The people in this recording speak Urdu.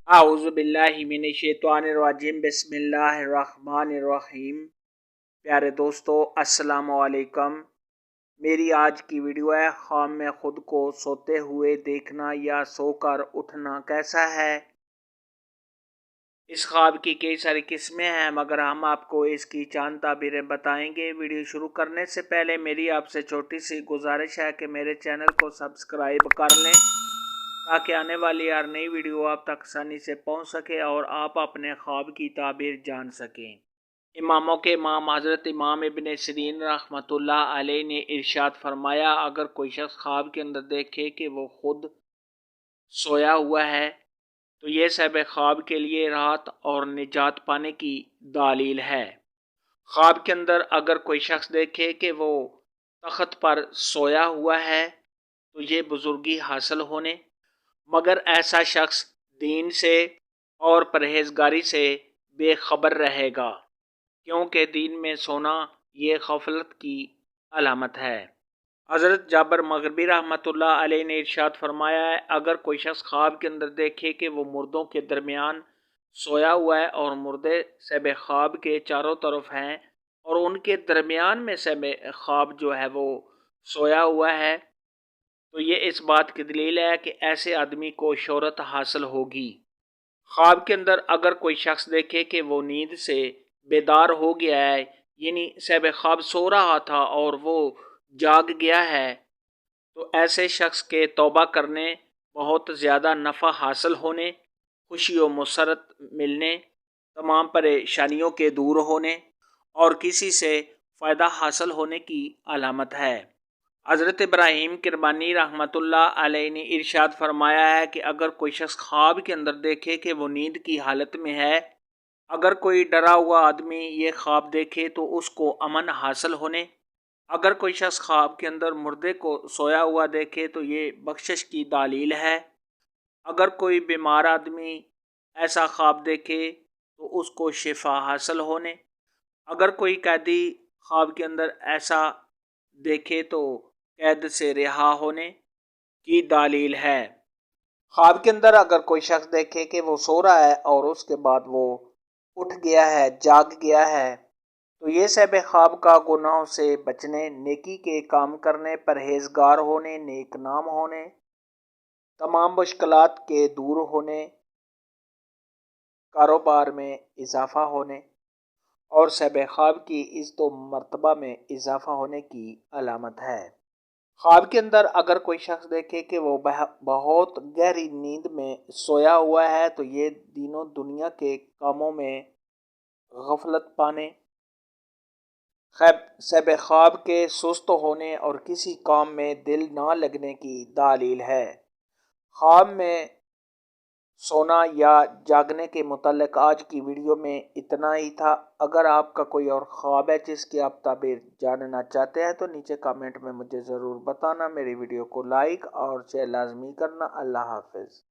اعوذ باللہ من الشیطان الرجیم بسم اللہ الرحمن الرحیم۔ پیارے دوستو السلام علیکم۔ میری آج کی ویڈیو ہے خواب میں خود کو سوتے ہوئے دیکھنا یا سو کر اٹھنا کیسا ہے۔ اس خواب کی کئی ساری قسمیں ہیں مگر ہم آپ کو اس کی چند تعبیریں بتائیں گے۔ ویڈیو شروع کرنے سے پہلے میری آپ سے چھوٹی سی گزارش ہے کہ میرے چینل کو سبسکرائب کر لیں تاکہ آنے والی ہر نئی ویڈیو آپ تک آسانی سے پہنچ سکے اور آپ اپنے خواب کی تعبیر جان سکیں۔ اماموں کے امام حضرت امام ابن سیرین رحمۃ اللہ علیہ نے ارشاد فرمایا، اگر کوئی شخص خواب کے اندر دیکھے کہ وہ خود سویا ہوا ہے تو یہ صاحب خواب کے لیے راحت اور نجات پانے کی دلیل ہے۔ خواب کے اندر اگر کوئی شخص دیکھے کہ وہ تخت پر سویا ہوا ہے تو یہ بزرگی حاصل ہونے، مگر ایسا شخص دین سے اور پرہیزگاری سے بے خبر رہے گا، کیونکہ دین میں سونا یہ غفلت کی علامت ہے۔ حضرت جابر مغربی رحمۃ اللہ علیہ نے ارشاد فرمایا ہے، اگر کوئی شخص خواب کے اندر دیکھے کہ وہ مردوں کے درمیان سویا ہوا ہے اور مردے صاحب خواب کے چاروں طرف ہیں اور ان کے درمیان میں صاحب خواب جو ہے وہ سویا ہوا ہے، تو یہ اس بات کی دلیل ہے کہ ایسے آدمی کو شہرت حاصل ہوگی۔ خواب کے اندر اگر کوئی شخص دیکھے کہ وہ نیند سے بیدار ہو گیا ہے، یعنی صاحب خواب سو رہا تھا اور وہ جاگ گیا ہے، تو ایسے شخص کے توبہ کرنے، بہت زیادہ نفع حاصل ہونے، خوشی و مسرت ملنے، تمام پریشانیوں کے دور ہونے اور کسی سے فائدہ حاصل ہونے کی علامت ہے۔ حضرت ابراہیم کرمانی رحمۃ اللہ علیہ نے ارشاد فرمایا ہے کہ اگر کوئی شخص خواب کے اندر دیکھے کہ وہ نیند کی حالت میں ہے، اگر کوئی ڈرا ہوا آدمی یہ خواب دیکھے تو اس کو امن حاصل ہونے، اگر کوئی شخص خواب کے اندر مردے کو سویا ہوا دیکھے تو یہ بخشش کی دلیل ہے، اگر کوئی بیمار آدمی ایسا خواب دیکھے تو اس کو شفا حاصل ہونے، اگر کوئی قیدی خواب کے اندر ایسا دیکھے تو قید سے رہا ہونے کی دلیل ہے۔ خواب کے اندر اگر کوئی شخص دیکھے کہ وہ سو رہا ہے اور اس کے بعد وہ اٹھ گیا ہے، جاگ گیا ہے، تو یہ صاحب خواب کا گناہوں سے بچنے، نیکی کے کام کرنے، پرہیزگار ہونے، نیک نام ہونے، تمام مشکلات کے دور ہونے، کاروبار میں اضافہ ہونے اور صاحب خواب کی عزت و مرتبہ میں اضافہ ہونے کی علامت ہے۔ خواب کے اندر اگر کوئی شخص دیکھے کہ وہ بہت گہری نیند میں سویا ہوا ہے تو یہ دینوں دنیا کے کاموں میں غفلت پانے، صاحب خواب کے سست ہونے اور کسی کام میں دل نہ لگنے کی دلیل ہے۔ خواب میں سونا یا جاگنے کے متعلق آج کی ویڈیو میں اتنا ہی تھا۔ اگر آپ کا کوئی اور خواب ہے جس کی آپ تعبیر جاننا چاہتے ہیں تو نیچے کامنٹ میں مجھے ضرور بتانا۔ میری ویڈیو کو لائک اور شیئر لازمی کرنا۔ اللہ حافظ۔